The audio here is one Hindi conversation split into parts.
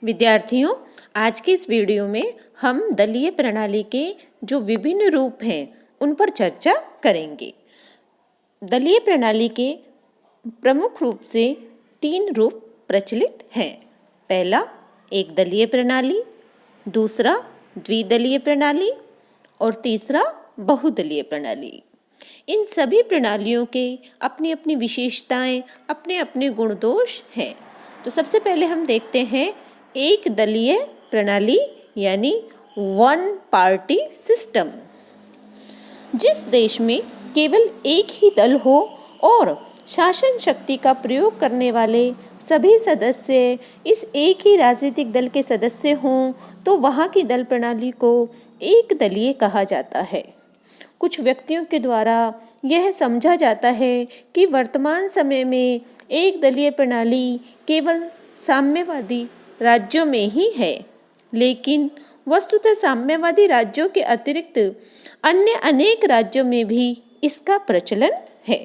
विद्यार्थियों, आज की इस वीडियो में हम दलीय प्रणाली के जो विभिन्न रूप हैं उन पर चर्चा करेंगे। दलीय प्रणाली के प्रमुख रूप से 3 रूप प्रचलित हैं। पहला एक दलीय प्रणाली, दूसरा द्विदलीय प्रणाली और तीसरा बहुदलीय प्रणाली। इन सभी प्रणालियों के अपनी अपनी विशेषताएं, अपने अपने गुण दोष हैं। तो सबसे पहले हम देखते हैं एक दलीय प्रणाली यानी वन पार्टी सिस्टम। जिस देश में केवल एक ही दल हो और शासन शक्ति का प्रयोग करने वाले सभी सदस्य इस एक ही राजनीतिक दल के सदस्य हों तो वहाँ की दल प्रणाली को एक दलीय कहा जाता है। कुछ व्यक्तियों के द्वारा यह समझा जाता है कि वर्तमान समय में एक दलीय प्रणाली केवल साम्यवादी राज्यों में ही है, लेकिन वस्तुतः साम्यवादी राज्यों के अतिरिक्त अन्य अनेक राज्यों में भी इसका प्रचलन है।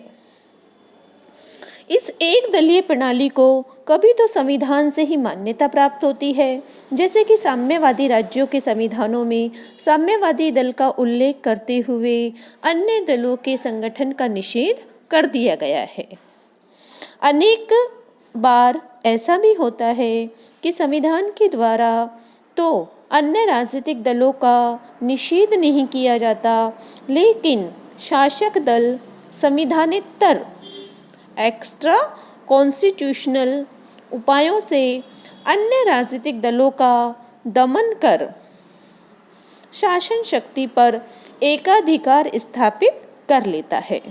इस एक दलीय प्रणाली को कभी तो संविधान से ही मान्यता प्राप्त होती है, जैसे कि साम्यवादी राज्यों के संविधानों में साम्यवादी दल का उल्लेख करते हुए अन्य दलों के संगठन का निषेध कर दिया गया है। अनेक बार ऐसा भी होता है कि संविधान के द्वारा तो अन्य राजनीतिक दलों का निषेध नहीं किया जाता, लेकिन शासक दल संविधानेतर एक्स्ट्रा कॉन्स्टिट्यूशनल उपायों से अन्य राजनीतिक दलों का दमन कर शासन शक्ति पर एकाधिकार स्थापित कर लेता है।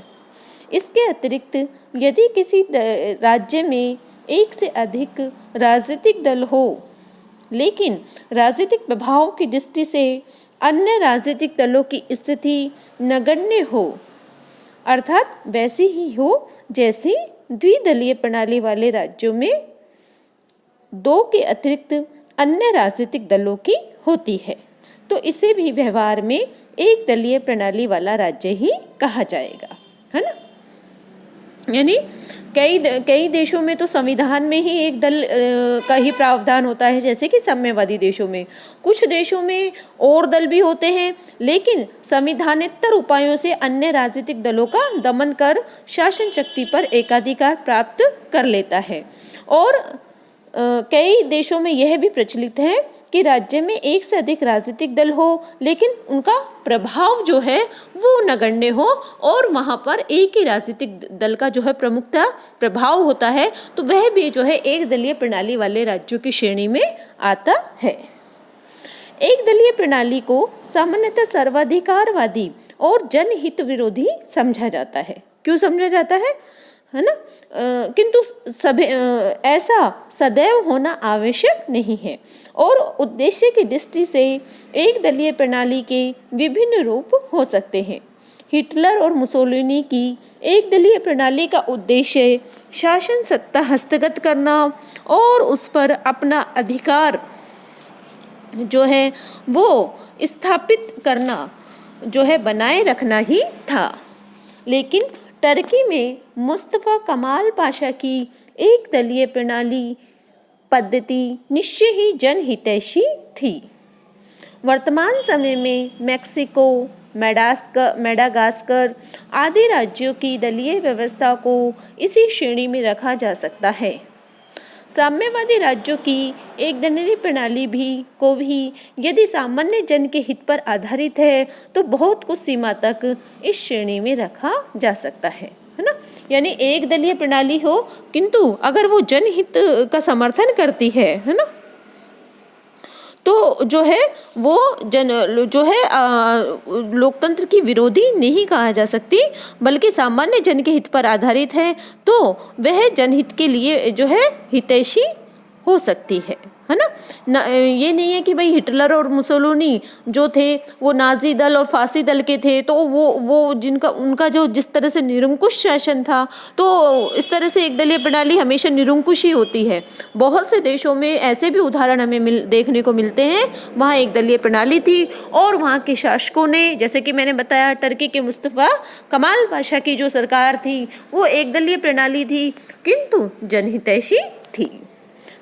इसके अतिरिक्त यदि किसी राज्य में एक से अधिक राजनीतिक दल हो, लेकिन राजनीतिक प्रभाव की दृष्टि से अन्य राजनीतिक दलों की स्थिति नगण्य हो, अर्थात वैसी ही हो जैसी द्विदलीय प्रणाली वाले राज्यों में 2 के अतिरिक्त अन्य राजनीतिक दलों की होती है, तो इसे भी व्यवहार में एक दलीय प्रणाली वाला राज्य ही कहा जाएगा, है ना। यानी कई देशों में तो संविधान में ही एक दल का ही प्रावधान होता है, जैसे कि साम्यवादी देशों में। कुछ देशों में और दल भी होते हैं, लेकिन संविधानेतर उपायों से अन्य राजनीतिक दलों का दमन कर शासन शक्ति पर एकाधिकार प्राप्त कर लेता है। और कई देशों में यह भी प्रचलित है कि राज्य में एक से अधिक राजनीतिक दल हो, लेकिन उनका प्रभाव जो है वो नगण्य हो और वहाँ पर एक ही राजनीतिक दल का जो है प्रमुखता प्रभाव होता है, तो वह भी जो है एक दलीय प्रणाली वाले राज्यों की श्रेणी में आता है। एक दलीय प्रणाली को सामान्यतः सर्वाधिकारवादी और जनहित विरोधी समझा जाता है। क्यों समझा जाता है ना। किंतु सभी ऐसा सदैव होना आवश्यक नहीं है और उद्देश्य की दृष्टि से एक दलीय प्रणाली के विभिन्न रूप हो सकते हैं। हिटलर और मुसोलिनी की एक दलीय प्रणाली का उद्देश्य शासन सत्ता हस्तगत करना और उस पर अपना अधिकार जो है वो स्थापित करना जो है बनाए रखना ही था। लेकिन टर्की में मुस्तफा कमाल पाशा की एक दलीय प्रणाली पद्धति निश्चय ही जनहितैषी थी। वर्तमान समय में मैक्सिको, मेडागास्कर आदि राज्यों की दलीय व्यवस्था को इसी श्रेणी में रखा जा सकता है। साम्यवादी राज्यों की एक दलीय प्रणाली को भी यदि सामान्य जन के हित पर आधारित है तो बहुत कुछ सीमा तक इस श्रेणी में रखा जा सकता है ना। यानी एक दलीय प्रणाली हो, किंतु अगर वो जनहित का समर्थन करती है ना, तो जो है वो जो है लोकतंत्र की विरोधी नहीं कहा जा सकती, बल्कि सामान्य जन के हित पर आधारित है, तो वह जनहित के लिए जो है हितैषी हो सकती है ना। ये नहीं है कि भाई हिटलर और मुसोलिनी जो थे वो नाजी दल और फांसी दल के थे, तो वो उनका जो जिस तरह से निरंकुश शासन था, तो इस तरह से एक दलीय प्रणाली हमेशा निरंकुश ही होती है। बहुत से देशों में ऐसे भी उदाहरण हमें देखने को मिलते हैं, वहाँ एक दलीय प्रणाली थी और वहाँ के शासकों ने, जैसे कि मैंने बताया टर्की के मुस्तफा कमाल पाशा की जो सरकार थी वो एक दलीय प्रणाली थी, किंतु जनहितैषी थी।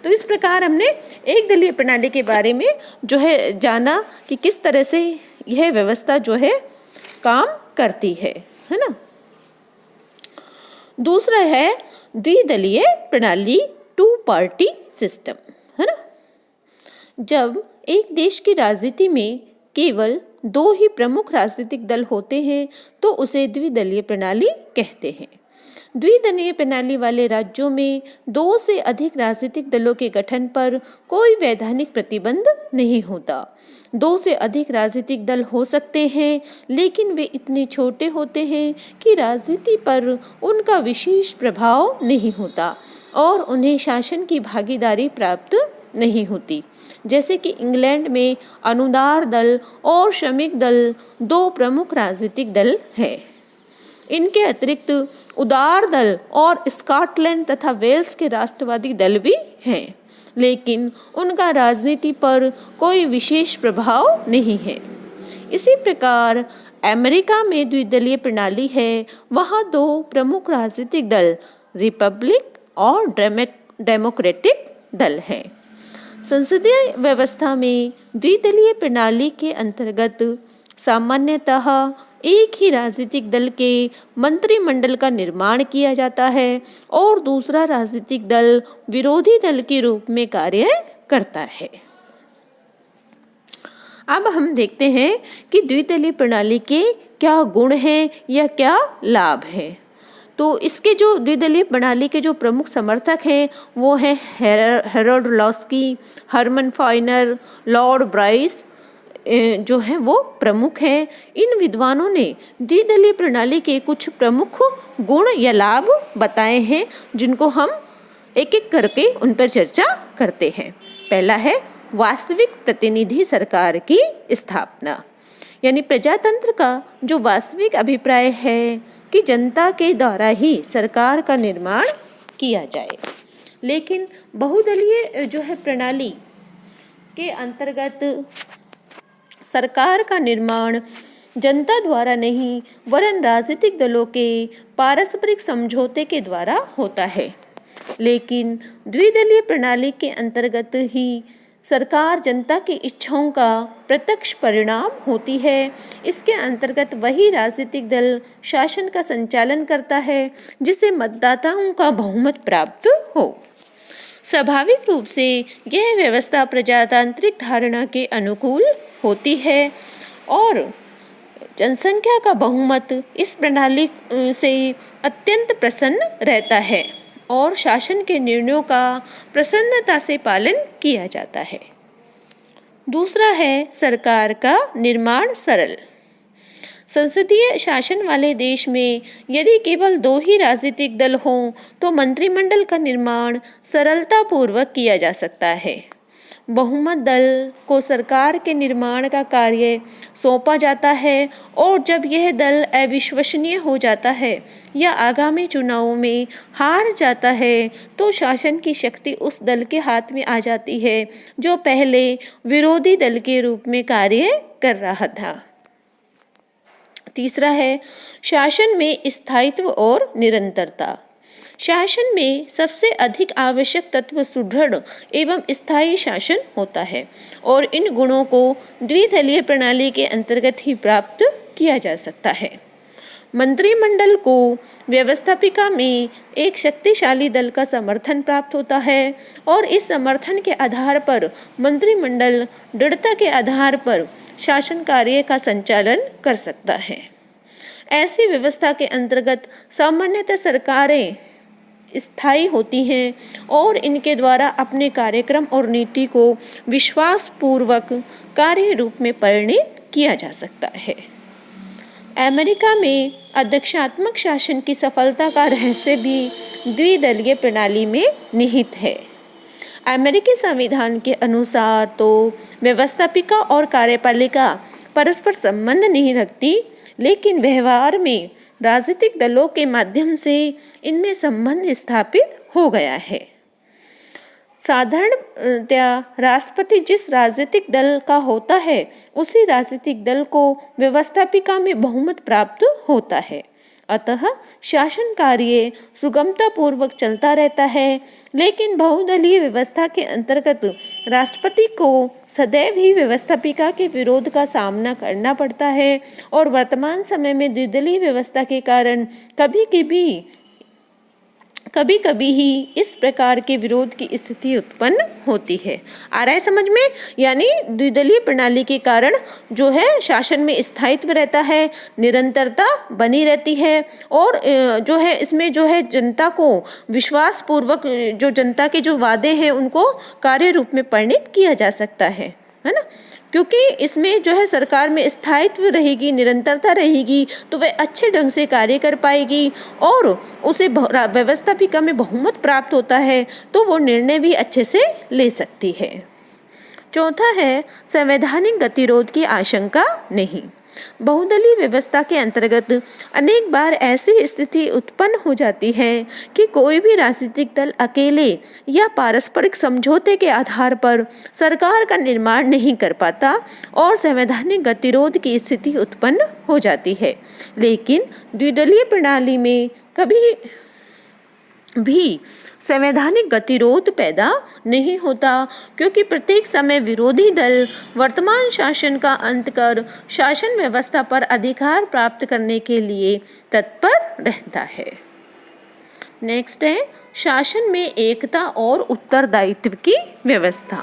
तो इस प्रकार हमने एक दलीय प्रणाली के बारे में जो है जाना कि किस तरह से यह व्यवस्था जो है काम करती है ना। दूसरा है द्विदलीय प्रणाली, टू पार्टी सिस्टम, है ना। जब एक देश की राजनीति में केवल दो ही प्रमुख राजनीतिक दल होते हैं तो उसे द्विदलीय प्रणाली कहते हैं। द्विदलीय प्रणाली वाले राज्यों में दो से अधिक राजनीतिक दलों के गठन पर कोई वैधानिक प्रतिबंध नहीं होता। दो से अधिक राजनीतिक दल हो सकते हैं, लेकिन वे इतने छोटे होते हैं कि राजनीति पर उनका विशेष प्रभाव नहीं होता और उन्हें शासन की भागीदारी प्राप्त नहीं होती। जैसे कि इंग्लैंड में अनुदार दल और श्रमिक दल दो प्रमुख राजनीतिक दल हैं। इनके अतिरिक्त उदार दल और स्कॉटलैंड तथा वेल्स के राष्ट्रवादी दल भी हैं, लेकिन उनका राजनीति पर कोई विशेष प्रभाव नहीं है। इसी प्रकार अमेरिका में द्विदलीय प्रणाली है। वहाँ दो प्रमुख राजनीतिक दल रिपब्लिक और डेमोक्रेटिक दल हैं। संसदीय व्यवस्था में द्विदलीय प्रणाली के अंतर्गत सामान्यतः एक ही राजनीतिक दल के मंत्रिमंडल का निर्माण किया जाता है और दूसरा राजनीतिक दल विरोधी दल के रूप में कार्य करता है। अब हम देखते हैं कि द्विदलीय प्रणाली के क्या गुण हैं या क्या लाभ हैं। तो इसके जो द्विदलीय प्रणाली के जो प्रमुख समर्थक हैं वो हैं Harold Laski, Herman Finer, Lord Bryce जो हैं वो प्रमुख हैं। इन विद्वानों ने द्विदलीय प्रणाली के कुछ प्रमुख गुण या लाभ बताए हैं, जिनको हम एक एक करके उन पर चर्चा करते हैं। पहला है वास्तविक प्रतिनिधि सरकार की स्थापना, यानी प्रजातंत्र का जो वास्तविक अभिप्राय है कि जनता के द्वारा ही सरकार का निर्माण किया जाए। लेकिन बहुदलीय जो है प्रणाली के अंतर्गत सरकार का निर्माण जनता द्वारा नहीं वरन राजनीतिक दलों के पारस्परिक समझौते के द्वारा होता है। लेकिन द्विदलीय प्रणाली के अंतर्गत ही सरकार जनता की इच्छाओं का प्रत्यक्ष परिणाम होती है। इसके अंतर्गत वही राजनीतिक दल शासन का संचालन करता है जिसे मतदाताओं का बहुमत प्राप्त हो। स्वाभाविक रूप से यह व्यवस्था प्रजातांत्रिक धारणा के अनुकूल होती है और जनसंख्या का बहुमत इस प्रणाली से अत्यंत प्रसन्न रहता है और शासन के निर्णयों का प्रसन्नता से पालन किया जाता है। दूसरा है सरकार का निर्माण सरल। संसदीय शासन वाले देश में यदि केवल दो ही राजनीतिक दल हों तो मंत्रिमंडल का निर्माण सरलतापूर्वक किया जा सकता है। बहुमत दल को सरकार के निर्माण का कार्य सौंपा जाता है और जब यह दल अविश्वसनीय हो जाता है या आगामी चुनावों में हार जाता है तो शासन की शक्ति उस दल के हाथ में आ जाती है जो पहले विरोधी दल के रूप में कार्य कर रहा था। तीसरा है शासन में स्थायित्व और निरंतरता। शासन में सबसे अधिक आवश्यक तत्व सुदृढ़ एवं स्थायी शासन होता है और इन गुणों को द्विदलीय प्रणाली के अंतर्गत ही प्राप्त किया जा सकता है। मंत्रिमंडल को व्यवस्थापिका में एक शक्तिशाली दल का समर्थन प्राप्त होता है और इस समर्थन के आधार पर मंत्रिमंडल दृढ़ता के आधार पर शासन कार्य का संचालन कर सकता है। ऐसी व्यवस्था के अंतर्गत सामान्यतः सरकारें स्थायी होती हैं और इनके द्वारा अपने कार्यक्रम और नीति को विश्वासपूर्वक कार्य रूप में परिणित किया जा सकता है। अमेरिका में अध्यक्षात्मक शासन की सफलता का रहस्य भी द्विदलीय प्रणाली में निहित है। अमेरिकी संविधान के अनुसार तो व्यवस्थापिका और कार्यपालिका परस्पर संबंध नहीं रखती, लेकिन व्यवहार में राजनीतिक दलों के माध्यम से इनमें संबंध स्थापित हो गया है। साधारणतया राष्ट्रपति जिस राजनीतिक दल का होता है उसी राजनीतिक दल को व्यवस्थापिका में बहुमत प्राप्त होता है। अतः शासन कार्य सुगमता पूर्वक चलता रहता है, लेकिन बहुदलीय व्यवस्था के अंतर्गत राष्ट्रपति को सदैव ही व्यवस्थापिका के विरोध का सामना करना पड़ता है और वर्तमान समय में द्विदलीय व्यवस्था के कारण कभी कभी ही इस प्रकार के विरोध की स्थिति उत्पन्न होती है। आ रहा है समझ में? यानी द्विदलीय प्रणाली के कारण जो है शासन में स्थायित्व रहता है, निरंतरता बनी रहती है और जो है इसमें जो है जनता को विश्वास पूर्वक जो जनता के जो वादे हैं उनको कार्य रूप में परिणत किया जा सकता है ना। क्योंकि इसमें जो है सरकार में स्थायित्व रहेगी, निरंतरता रहेगी, तो वह अच्छे ढंग से कार्य कर पाएगी और उसे व्यवस्थापिका में बहुमत प्राप्त होता है तो वो निर्णय भी अच्छे से ले सकती है। चौथा है संवैधानिक गतिरोध की आशंका नहीं। बहुदलीय व्यवस्था के अंतर्गत अनेक बार ऐसी स्थिति उत्पन्न हो जाती है कि कोई भी राजनीतिक दल अकेले या पारस्परिक समझौते के आधार पर सरकार का निर्माण नहीं कर पाता और संवैधानिक गतिरोध की स्थिति उत्पन्न हो जाती है। लेकिन द्विदलीय प्रणाली में कभी भी संवैधानिक गतिरोध पैदा नहीं होता, क्योंकि प्रत्येक समय विरोधी दल वर्तमान शासन का अंत कर शासन व्यवस्था पर अधिकार प्राप्त करने के लिए तत्पर रहता है। नेक्स्ट है शासन में एकता और उत्तरदायित्व की व्यवस्था।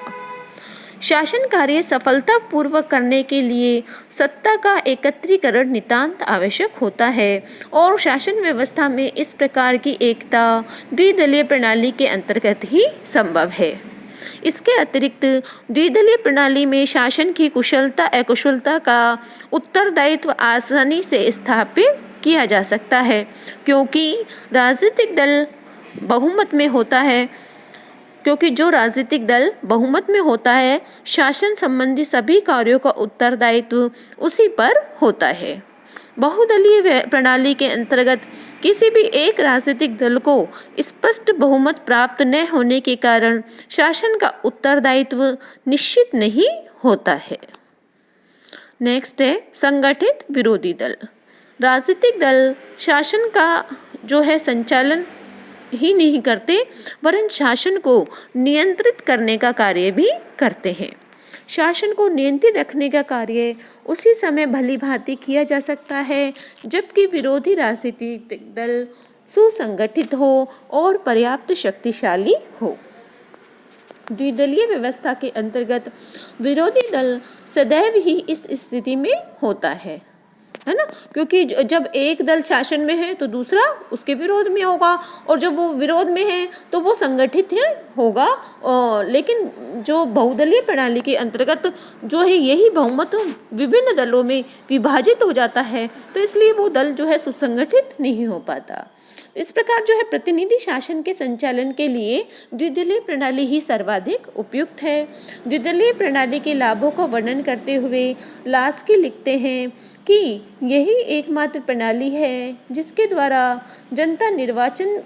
शासन कार्य सफलतापूर्वक करने के लिए सत्ता का एकत्रीकरण नितांत आवश्यक होता है और शासन व्यवस्था में इस प्रकार की एकता द्विदलीय प्रणाली के अंतर्गत ही संभव है। इसके अतिरिक्त द्विदलीय प्रणाली में शासन की कुशलता अकुशलता का उत्तरदायित्व आसानी से स्थापित किया जा सकता है, क्योंकि राजनीतिक दल बहुमत में होता है जो राजनीतिक दल बहुमत में होता है, शासन संबंधी सभी कार्यों का उत्तरदायित्व उसी पर होता है। बहुदलीय प्रणाली के अंतर्गत किसी भी एक राजनीतिक दल को स्पष्ट बहुमत प्राप्त न होने के कारण शासन का उत्तरदायित्व निश्चित नहीं होता है। नेक्स्ट है संगठित विरोधी दल। राजनीतिक दल शासन का जो है संचालन ही नहीं करते वरन शासन को नियंत्रित करने का कार्य भी करते हैं। शासन को नियंत्रित रखने का कार्य उसी समय भली भांति किया जा सकता है जबकि विरोधी राजनीतिक दल सुसंगठित हो और पर्याप्त शक्तिशाली हो। द्विदलीय व्यवस्था के अंतर्गत विरोधी दल सदैव ही इस स्थिति में होता है ना, क्योंकि जब एक दल शासन में है तो दूसरा उसके विरोध में होगा और जब वो विरोध में है तो वो संगठित होगा। लेकिन जो बहुदलीय प्रणाली के अंतर्गत जो है यही बहुमत विभिन्न दलों में विभाजित हो जाता है, तो इसलिए वो दल जो है सुसंगठित नहीं हो पाता। इस प्रकार जो है प्रतिनिधि शासन के संचालन के लिए द्विदलीय प्रणाली ही सर्वाधिक उपयुक्त है। द्विदलीय प्रणाली के लाभों का वर्णन करते हुए लास्की लिखते हैं कि यही एकमात्र प्रणाली है जिसके द्वारा जनता निर्वाचन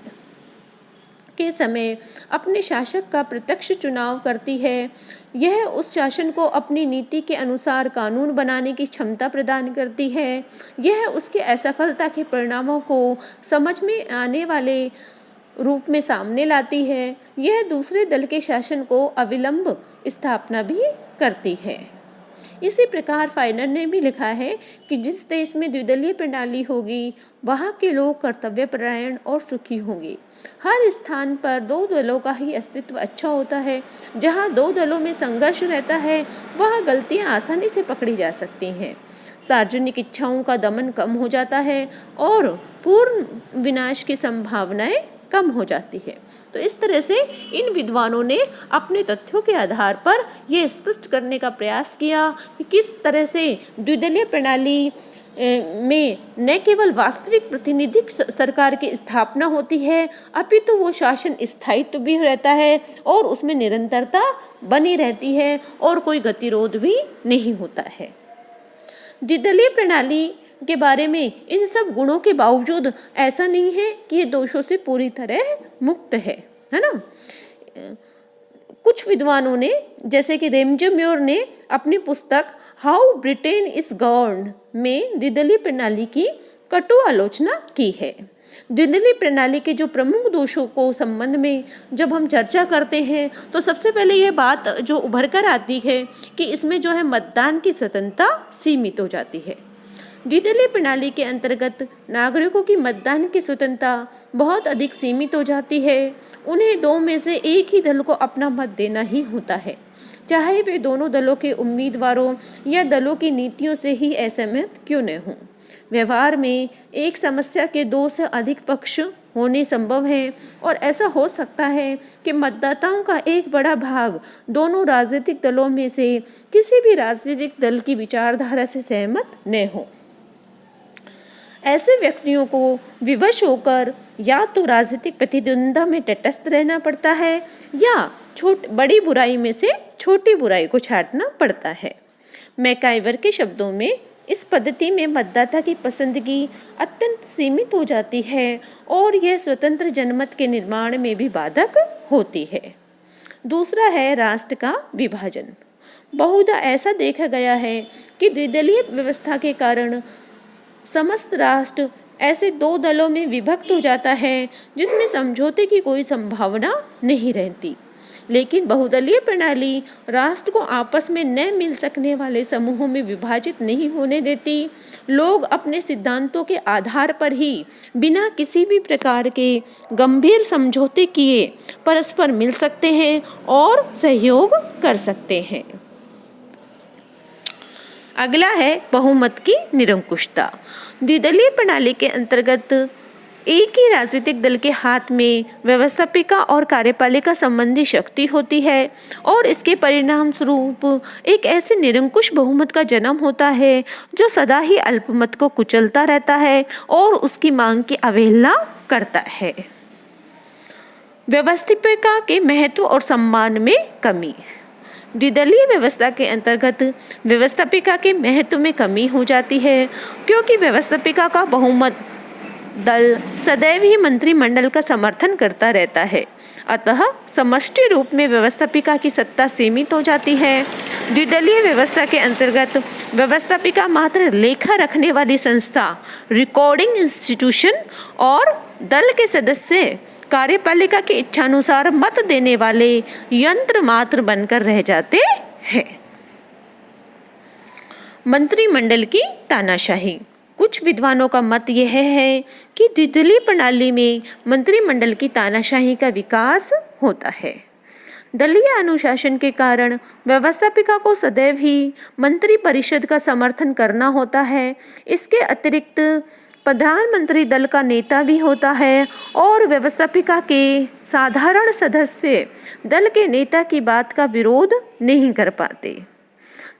के समय अपने शासक का प्रत्यक्ष चुनाव करती है। यह उस शासन को अपनी नीति के अनुसार कानून बनाने की क्षमता प्रदान करती है। यह उसके असफलता के परिणामों को समझ में आने वाले रूप में सामने लाती है। यह दूसरे दल के शासन को अविलंब स्थापना भी करती है। इसी प्रकार फाइनर ने भी लिखा है कि जिस देश में द्विदलीय प्रणाली होगी वहाँ के लोग कर्तव्यपरायण और सुखी होंगे। हर स्थान पर दो दलों का ही अस्तित्व अच्छा होता है। जहाँ दो दलों में संघर्ष रहता है वहाँ गलतियाँ आसानी से पकड़ी जा सकती हैं। सार्वजनिक इच्छाओं का दमन कम हो जाता है और पूर्ण विनाश की संभावनाएं कम हो जाती है। तो इस तरह से इन विद्वानों ने अपने तथ्यों के आधार पर यह स्पष्ट करने का प्रयास किया कि किस तरह से द्विदलीय प्रणाली में न केवल वास्तविक प्रातिनिधिक सरकार की स्थापना होती है अपितु वो शासन स्थायित्व भी रहता है और उसमें निरंतरता बनी रहती है और कोई गतिरोध भी नहीं होता है। द्विदलीय प्रणाली के बारे में इन सब गुणों के बावजूद ऐसा नहीं है कि ये दोषों से पूरी तरह मुक्त है ना। कुछ विद्वानों ने जैसे कि रेमजेम्योर ने अपनी पुस्तक हाउ ब्रिटेन इज गवर्न्ड में द्विदलीय प्रणाली की कटु आलोचना की है। द्विदलीय प्रणाली के जो प्रमुख दोषों को संबंध में जब हम चर्चा करते हैं तो सबसे पहले ये बात जो उभर कर आती है कि इसमें जो है मतदान की स्वतंत्रता सीमित हो जाती है। द्विदलीय प्रणाली के अंतर्गत नागरिकों की मतदान की स्वतंत्रता बहुत अधिक सीमित हो जाती है। उन्हें दो में से एक ही दल को अपना मत देना ही होता है, चाहे वे दोनों दलों के उम्मीदवारों या दलों की नीतियों से ही असहमत क्यों न हों। व्यवहार में एक समस्या के दो से अधिक पक्ष होने संभव है और ऐसा हो सकता है कि मतदाताओं का एक बड़ा भाग दोनों राजनीतिक दलों में से किसी भी राजनीतिक दल की विचारधारा से सहमत न हो। ऐसे व्यक्तियों को विवश होकर या तो राजनीतिक प्रतिद्वंद्विता में तटस्थ रहना पड़ता है या बड़ी बुराई में से छोटी बुराई को छांटना पड़ता है। मैकाइवर के शब्दों में इस पद्धति में मतदाता की पसंदगी अत्यंत सीमित हो जाती है और यह स्वतंत्र जनमत के निर्माण में भी बाधक होती है। दूसरा है राष्ट्र का विभाजन। बहुधा ऐसा देखा गया है कि द्विदलीय व्यवस्था के कारण समस्त राष्ट्र ऐसे दो दलों में विभक्त हो जाता है जिसमें समझौते की कोई संभावना नहीं रहती। लेकिन बहुदलीय प्रणाली राष्ट्र को आपस में न मिल सकने वाले समूहों में विभाजित नहीं होने देती। लोग अपने सिद्धांतों के आधार पर ही बिना किसी भी प्रकार के गंभीर समझौते किए परस्पर मिल सकते हैं और सहयोग कर सकते हैं। अगला है बहुमत की निरंकुशता। द्विदलीय प्रणाली के अंतर्गत एक ही राजनीतिक दल के हाथ में व्यवस्थापिका और कार्यपालिका संबंधी शक्ति होती है और इसके परिणाम स्वरूप एक ऐसे निरंकुश बहुमत का जन्म होता है जो सदा ही अल्पमत को कुचलता रहता है और उसकी मांग की अवहेलना करता है। व्यवस्थापिका के महत्व और सम्मान में कमी। द्विदलीय व्यवस्था के अंतर्गत व्यवस्थापिका के महत्व में कमी हो जाती है क्योंकि व्यवस्थापिका का बहुमत दल सदैव ही मंत्रिमंडल का समर्थन करता रहता है। अतः समष्टि रूप में व्यवस्थापिका की सत्ता सीमित हो जाती है। द्विदलीय व्यवस्था के अंतर्गत व्यवस्थापिका मात्र लेखा रखने वाली संस्था, रिकॉर्डिंग इंस्टीट्यूशन और दल के सदस्य कार्यपालिका की इच्छानुसार मत देने वाले यंत्र मात्र बनकर रह जाते हैं। मंत्रिमंडल की तानाशाही। कुछ विद्वानों का मत यह है कि द्विदलीय प्रणाली में मंत्रिमंडल की तानाशाही का विकास होता है। दलीय अनुशासन के कारण व्यवस्थापिका को सदैव ही मंत्री परिषद का समर्थन करना होता है। इसके अतिरिक्त प्रधानमंत्री दल का नेता भी होता है और व्यवस्थापिका के साधारण सदस्य दल के नेता की बात का विरोध नहीं कर पाते।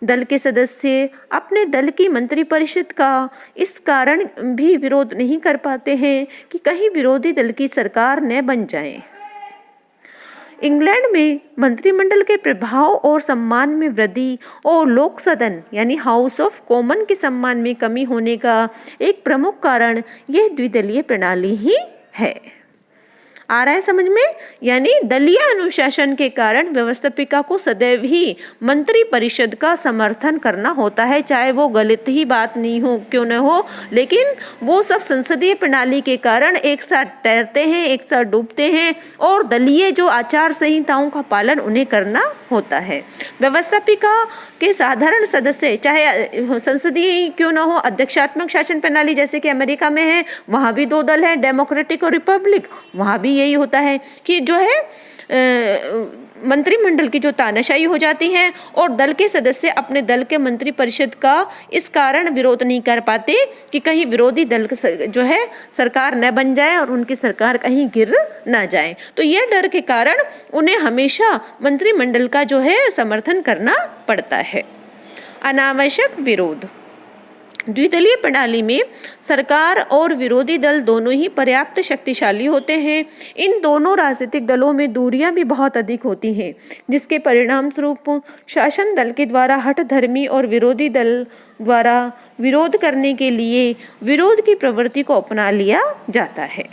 दल के सदस्य अपने दल की मंत्रिपरिषद का इस कारण भी विरोध नहीं कर पाते हैं कि कहीं विरोधी दल की सरकार न बन जाए। इंग्लैंड में मंत्रिमंडल के प्रभाव और सम्मान में वृद्धि और लोक सदन यानी हाउस ऑफ कॉमन के सम्मान में कमी होने का एक प्रमुख कारण यह द्विदलीय प्रणाली ही है। आ रहा है समझ में? यानी दलीय अनुशासन के कारण व्यवस्थापिका को सदैव ही मंत्री परिषद का समर्थन करना होता है, चाहे वो गलत ही बात नहीं हो क्यों न हो, लेकिन वो सब संसदीय प्रणाली के कारण एक साथ तैरते हैं, एक साथ डूबते हैं और दलीय जो आचार संहिताओं का पालन उन्हें करना होता है। व्यवस्थापिका के साधारण सदस्य चाहे संसदीय क्यों न हो, अध्यक्षात्मक शासन प्रणाली जैसे कि अमेरिका में है, वहाँ भी दो दल हैं, डेमोक्रेटिक और रिपब्लिक, वहाँ भी यही होता है कि जो है मंत्रिमंडल की जो तानाशाही हो जाती है और दल के सदस्य अपने दल के मंत्री परिषद का इस कारण विरोध नहीं कर पाते कि कहीं विरोधी दल जो है सरकार न बन जाए और उनकी सरकार कहीं गिर ना जाए। तो यह डर के कारण उन्हें हमेशा मंत्रिमंडल का जो है समर्थन करना पड़ता है। अनावश्यक विरोध। द्विदलीय प्रणाली में सरकार और विरोधी दल दोनों ही पर्याप्त शक्तिशाली होते हैं। इन दोनों राजनीतिक दलों में दूरियां भी बहुत अधिक होती हैं, जिसके परिणाम स्वरूप शासन दल के द्वारा हठधर्मी और विरोधी दल द्वारा विरोध करने के लिए विरोध की प्रवृत्ति को अपना लिया जाता है।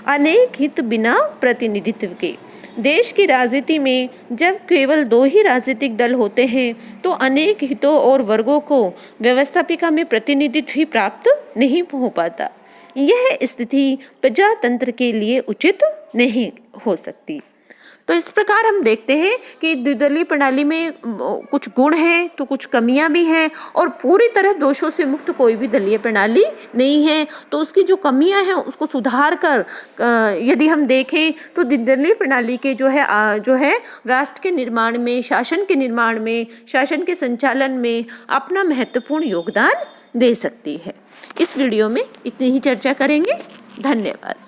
अनेक हित बिना प्रतिनिधित्व के। देश की राजनीति में जब केवल 2 ही राजनीतिक दल होते हैं तो अनेक हितों और वर्गों को व्यवस्थापिका में प्रतिनिधित्व ही प्राप्त नहीं हो पाता। यह स्थिति प्रजातंत्र के लिए उचित नहीं हो सकती। तो इस प्रकार हम देखते हैं कि द्विदलीय प्रणाली में कुछ गुण हैं तो कुछ कमियां भी हैं और पूरी तरह दोषों से मुक्त कोई भी दलीय प्रणाली नहीं है। तो उसकी जो कमियां हैं उसको सुधार कर यदि हम देखें तो द्विदलीय प्रणाली के जो है राष्ट्र के निर्माण में, शासन के निर्माण में, शासन के संचालन में अपना महत्वपूर्ण योगदान दे सकती है। इस वीडियो में इतनी ही चर्चा करेंगे। धन्यवाद।